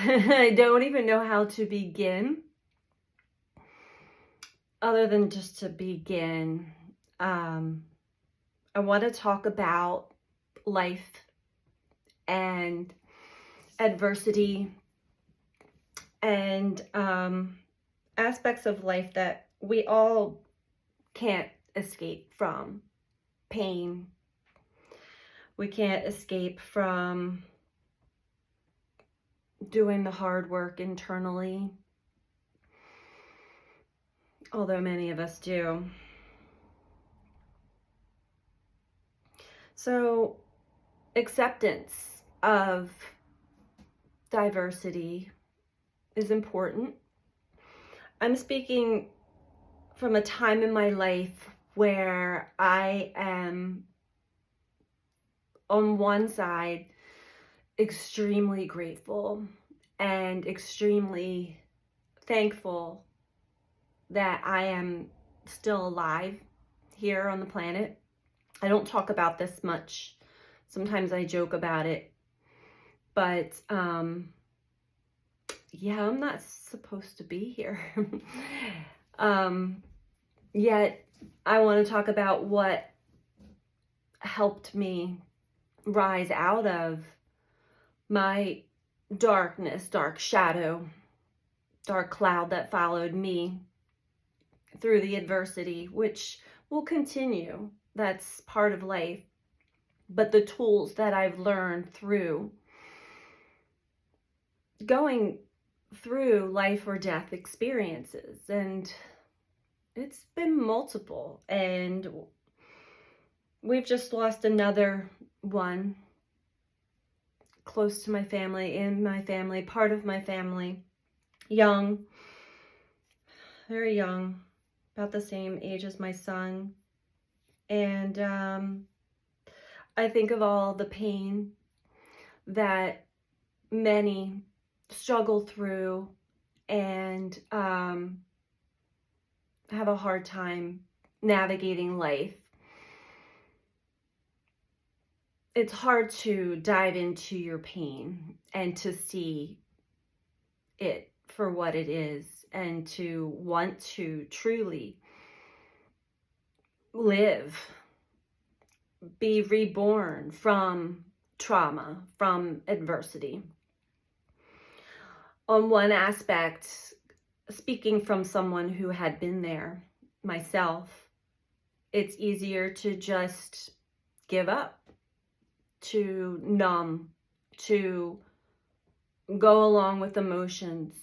I don't even know how to begin, other than just to begin. I want to talk about life and adversity and aspects of life that we all can't escape from. Pain. We can't escape from doing the hard work internally, although many of us do. So, acceptance of diversity is important. I'm speaking from a time in my life where I am, on one side, extremely grateful and extremely thankful that I am still alive here on the planet. I don't talk about this much. Sometimes I joke about it, but yeah, I'm not supposed to be here. Yet I want to talk about what helped me rise out of my darkness, dark shadow, dark cloud that followed me through the adversity, which will continue. That's part of life. But the tools that I've learned through going through life or death experiences, and it's been multiple, and we've just lost another one close to my family, in my family, part of my family, young, very young, about the same age as my son. And I think of all the pain that many struggle through and have a hard time navigating life. It's hard to dive into your pain and to see it for what it is, and to want to truly live, be reborn from trauma, from adversity. On one aspect, speaking from someone who had been there myself, it's easier to just give up, to numb, to go along with emotions,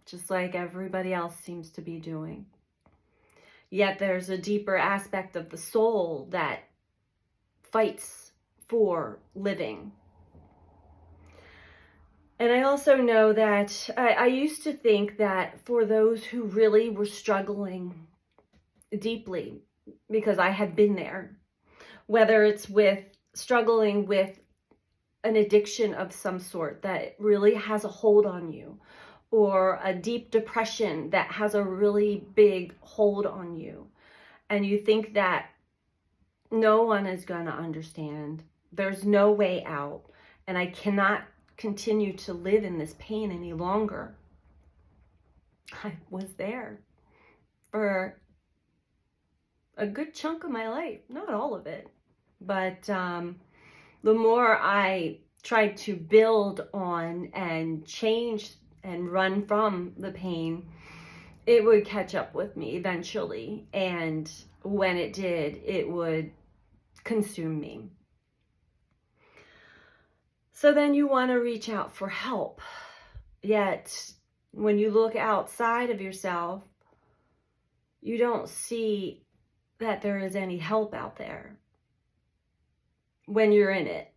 just like everybody else seems to be doing. Yet there's a deeper aspect of the soul that fights for living. And I also know that I used to think that for those who really were struggling deeply, because I had been there, whether it's with struggling with an addiction of some sort that really has a hold on you, or a deep depression that has a really big hold on you, and you think that no one is going to understand, there's no way out, and I cannot continue to live in this pain any longer. I was there for a good chunk of my life, not all of it, but the more I tried to build on and change and run from the pain, it would catch up with me eventually, and when it did, it would consume me. So then you want to reach out for help. Yet, when you look outside of yourself, you don't see that there is any help out there when you're in it.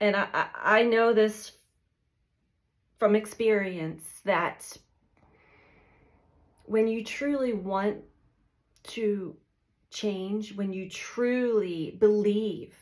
And I know this from experience, that when you truly want to change, when you truly believe,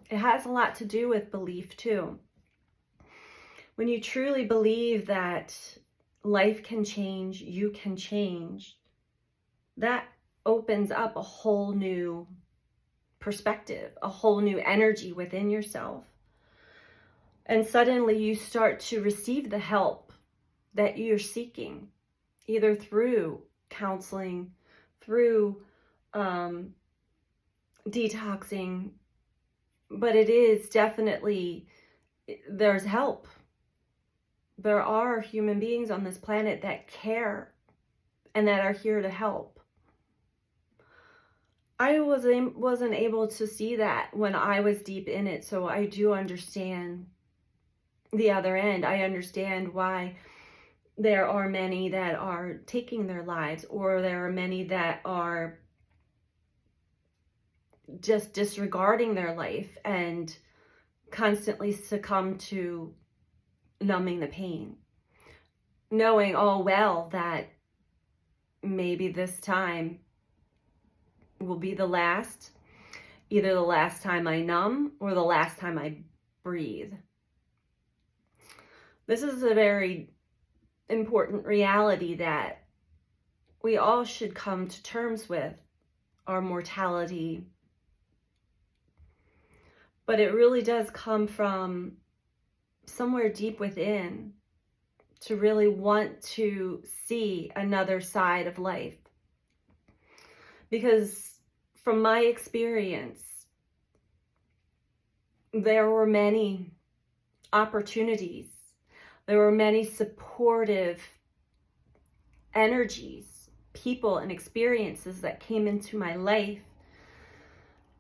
it has a lot to do with belief too. When you truly believe that life can change, you can change, that opens up a whole new perspective, a whole new energy within yourself. And suddenly you start to receive the help that you're seeking, either through counseling, through detoxing, but it is definitely, there's help. There are human beings on this planet that care and that are here to help. I wasn't able to see that when I was deep in it, so I do understand the other end. I understand why there are many that are taking their lives, or there are many that are just disregarding their life and constantly succumb to numbing the pain, knowing all well that maybe this time will be the last, either the last time I numb or the last time I breathe. This is a very important reality that we all should come to terms with, our mortality. But it really does come from somewhere deep within, to really want to see another side of life. Because from my experience, there were many opportunities, there were many supportive energies, people and experiences that came into my life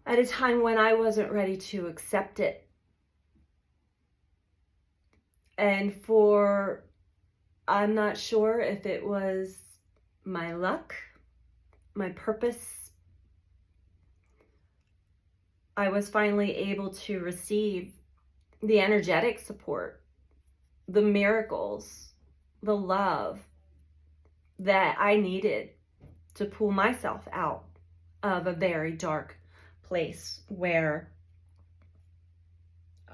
at a time when I wasn't ready to accept it. And I'm not sure if it was my luck, my purpose, I was finally able to receive the energetic support, the miracles, the love that I needed to pull myself out of a very dark place where,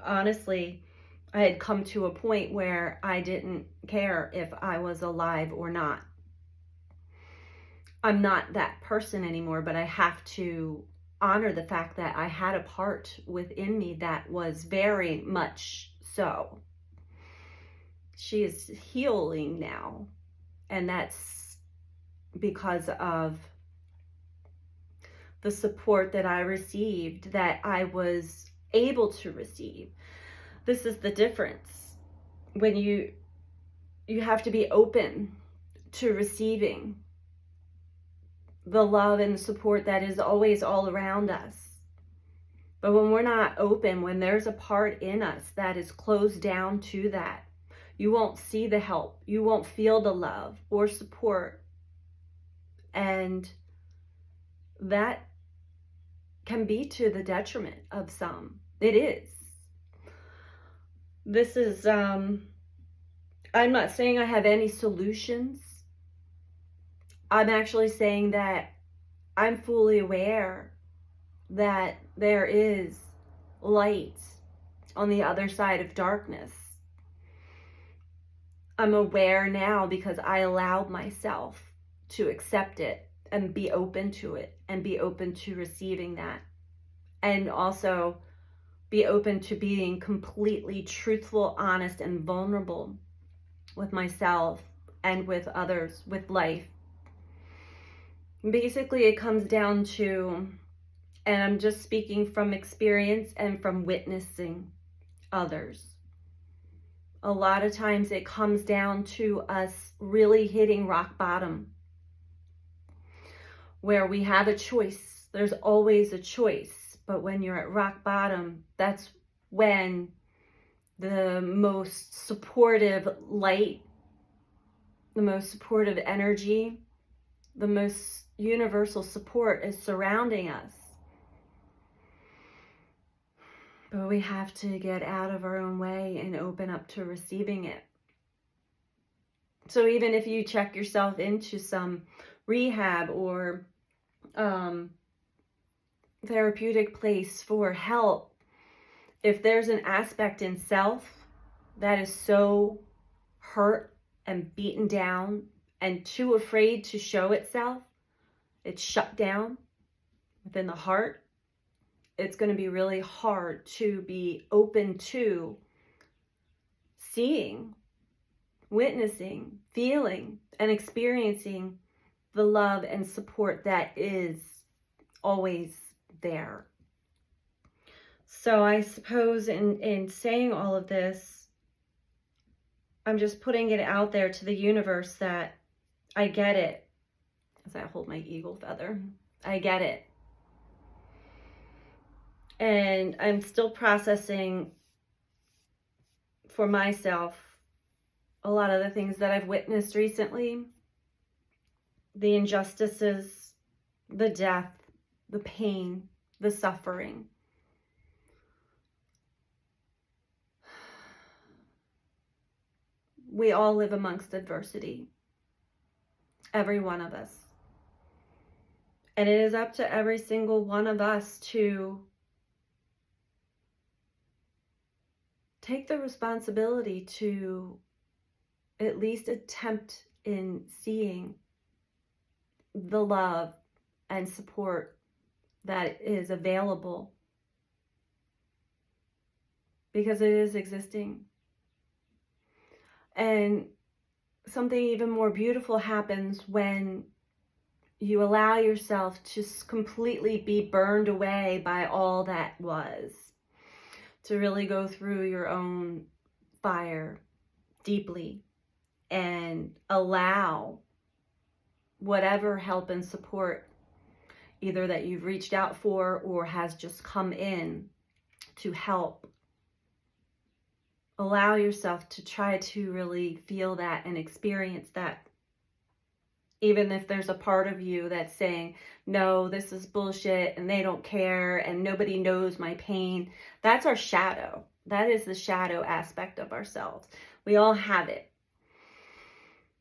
honestly, I had come to a point where I didn't care if I was alive or not. I'm not that person anymore, but I have to honor the fact that I had a part within me that was very much so. She is healing now, and that's because of the support that I received, that I was able to receive. This is the difference. When you have to be open to receiving the love and support that is always all around us. But when we're not open, when there's a part in us that is closed down to that, you won't see the help, you won't feel the love or support. And that can be to the detriment of some. It is. This is, I'm not saying I have any solutions. I'm actually saying that I'm fully aware that there is light on the other side of darkness. I'm aware now because I allowed myself to accept it and be open to it and be open to receiving that. And also be open to being completely truthful, honest, and vulnerable with myself and with others, with life. Basically, it comes down to, and I'm just speaking from experience and from witnessing others, a lot of times it comes down to us really hitting rock bottom, where we have a choice. There's always a choice. But when you're at rock bottom, that's when the most supportive light, the most supportive energy, the most universal support is surrounding us. But we have to get out of our own way and open up to receiving it. So even if you check yourself into some rehab or therapeutic place for help, if there's an aspect in self that is so hurt and beaten down and too afraid to show itself, it's shut down within the heart, it's going to be really hard to be open to seeing, witnessing, feeling, and experiencing the love and support that is always there. So I suppose in saying all of this, I'm just putting it out there to the universe that I get it. As I hold my eagle feather, I get it. And I'm still processing for myself a lot of the things that I've witnessed recently. The injustices, the death, the pain, the suffering. We all live amongst adversity. Every one of us. And it is up to every single one of us to take the responsibility to at least attempt in seeing the love and support that is available, because it is existing. And something even more beautiful happens when you allow yourself to completely be burned away by all that was, to really go through your own fire deeply and allow whatever help and support either that you've reached out for or has just come in to help. Allow yourself to try to really feel that and experience that. Even if there's a part of you that's saying, no, this is bullshit and they don't care and nobody knows my pain. That's our shadow. That is the shadow aspect of ourselves. We all have it.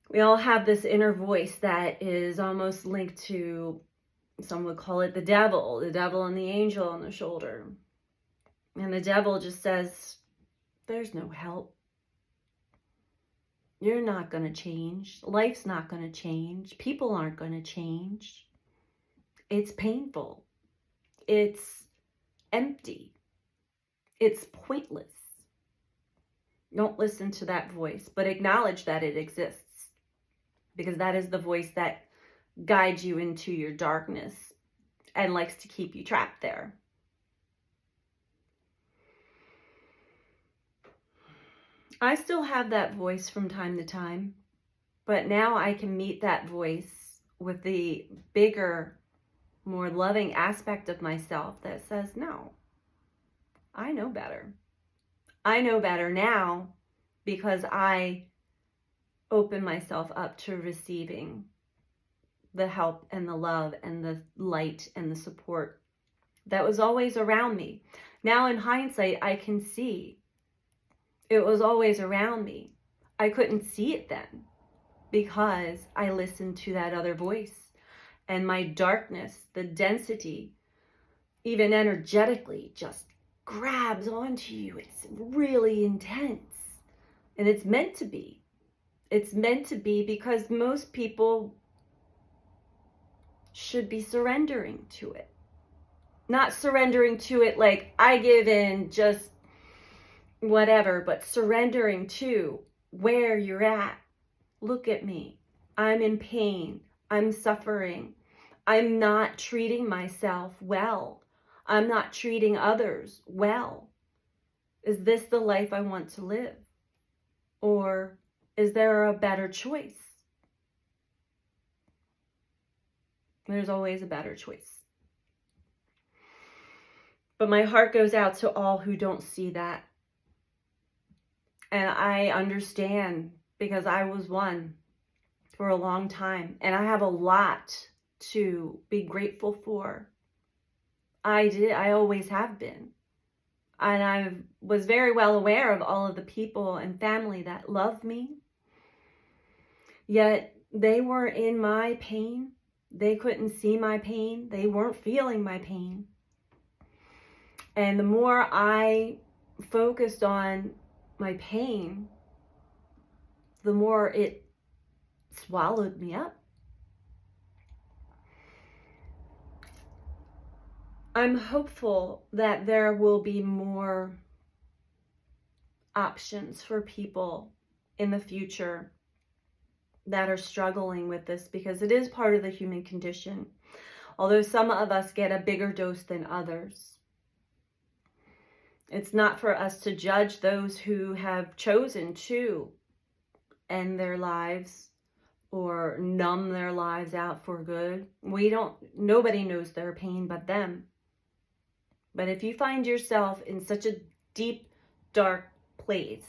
We all have this inner voice that is almost linked to, some would call it the devil and the angel on the shoulder. And the devil just says, there's no help. You're not going to change. Life's not going to change. People aren't going to change. It's painful. It's empty. It's pointless. Don't listen to that voice, but acknowledge that it exists, because that is the voice that guides you into your darkness and likes to keep you trapped there. I still have that voice from time to time, but now I can meet that voice with the bigger, more loving aspect of myself that says, no, I know better. I know better now because I open myself up to receiving the help and the love and the light and the support that was always around me. Now in hindsight, I can see it was always around me. I couldn't see it then because I listened to that other voice, and my darkness, the density, even energetically, just grabs onto you. It's really intense, and it's meant to be. It's meant to be because most people should be surrendering to it. Not surrendering to it like I give in, just whatever, but surrendering to where you're at. Look at me. I'm in pain. I'm suffering. I'm not treating myself well. I'm not treating others well. Is this the life I want to live? Or is there a better choice? There's always a better choice. But my heart goes out to all who don't see that. And I understand, because I was one for a long time. And I have a lot to be grateful for. I always have been. And I was very well aware of all of the people and family that loved me. Yet they were in my pain. They couldn't see my pain. They weren't feeling my pain. And the more I focused on my pain, the more it swallowed me up. I'm hopeful that there will be more options for people in the future that are struggling with this, because it is part of the human condition. Although some of us get a bigger dose than others. It's not for us to judge those who have chosen to end their lives or numb their lives out for good. Nobody knows their pain but them. But if you find yourself in such a deep, dark place,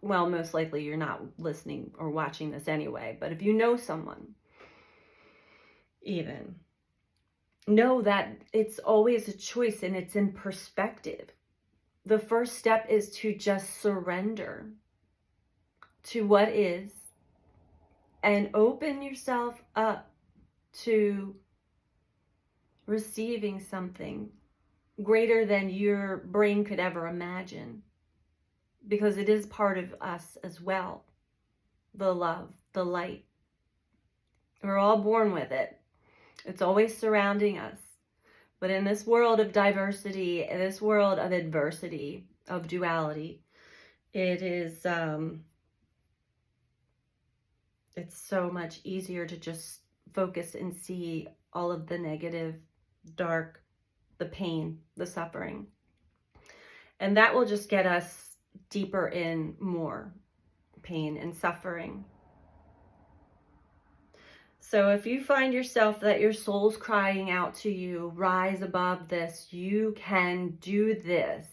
well, most likely you're not listening or watching this anyway, but if you know someone, even, know that it's always a choice and it's in perspective. The first step is to just surrender to what is and open yourself up to receiving something greater than your brain could ever imagine, because it is part of us as well. The love, the light. We're all born with it. It's always surrounding us. But in this world of diversity, in this world of adversity, of duality, it is, it's so much easier to just focus and see all of the negative, dark, the pain, the suffering. And that will just get us deeper in more pain and suffering. So if you find yourself that your soul's crying out to you, rise above this, you can do this.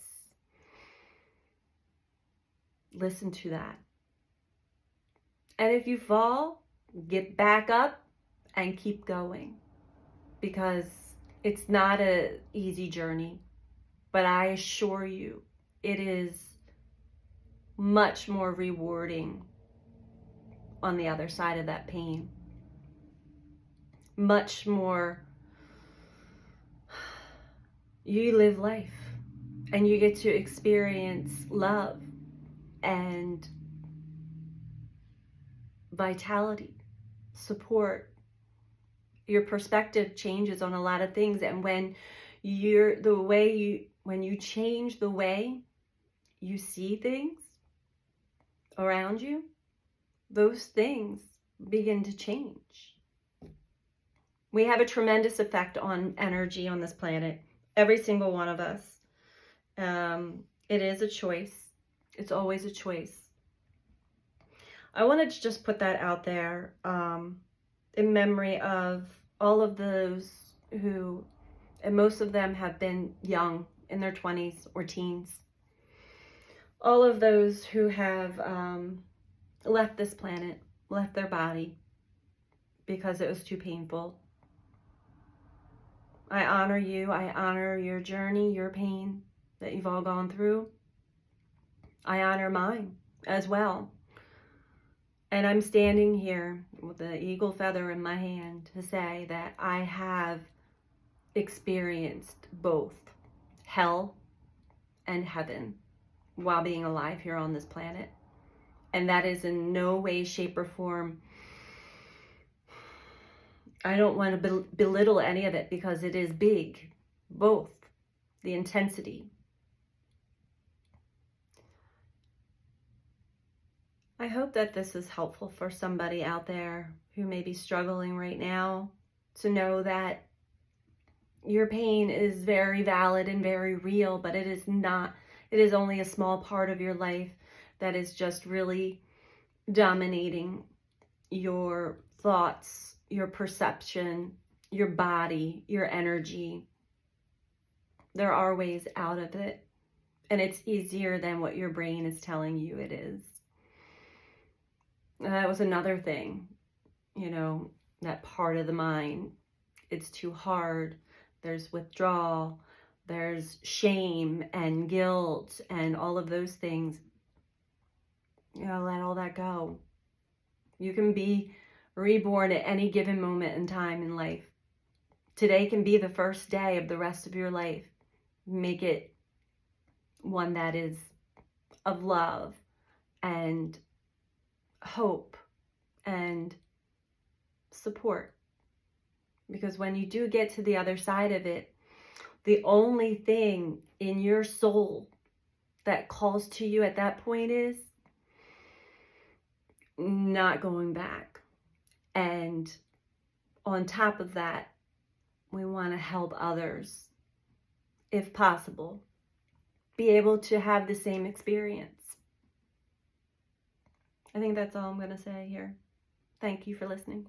Listen to that. And if you fall, get back up and keep going, because it's not an easy journey, but I assure you it is much more rewarding on the other side of that pain. Much more, you live life and you get to experience love and vitality, support. Your perspective changes on a lot of things, and when you change the way you see things around you, those things begin to change. We have a tremendous effect on energy on this planet, every single one of us. It is a choice. It's always a choice. I wanted to just put that out there in memory of all of those who, and most of them have been young, in their 20s or teens. All of those who have left this planet, left their body because it was too painful. I honor you. I honor your journey, your pain that you've all gone through. I honor mine as well. And I'm standing here with the eagle feather in my hand to say that I have experienced both hell and heaven while being alive here on this planet. And that is in no way, shape, or form, I don't want to belittle any of it, because it is big, both, the intensity. I hope that this is helpful for somebody out there who may be struggling right now, to know that your pain is very valid and very real, but it is only a small part of your life that is just really dominating your thoughts, your perception, your body, your energy. There are ways out of it, and it's easier than what your brain is telling you it is. And that was another thing, that part of the mind. It's too hard. There's withdrawal, there's shame and guilt and all of those things. Let all that go. You can be reborn at any given moment in time in life. Today can be the first day of the rest of your life. Make it one that is of love and hope and support. Because when you do get to the other side of it, the only thing in your soul that calls to you at that point is not going back. And on top of that, we want to help others, if possible, be able to have the same experience. I think that's all I'm going to say here. Thank you for listening.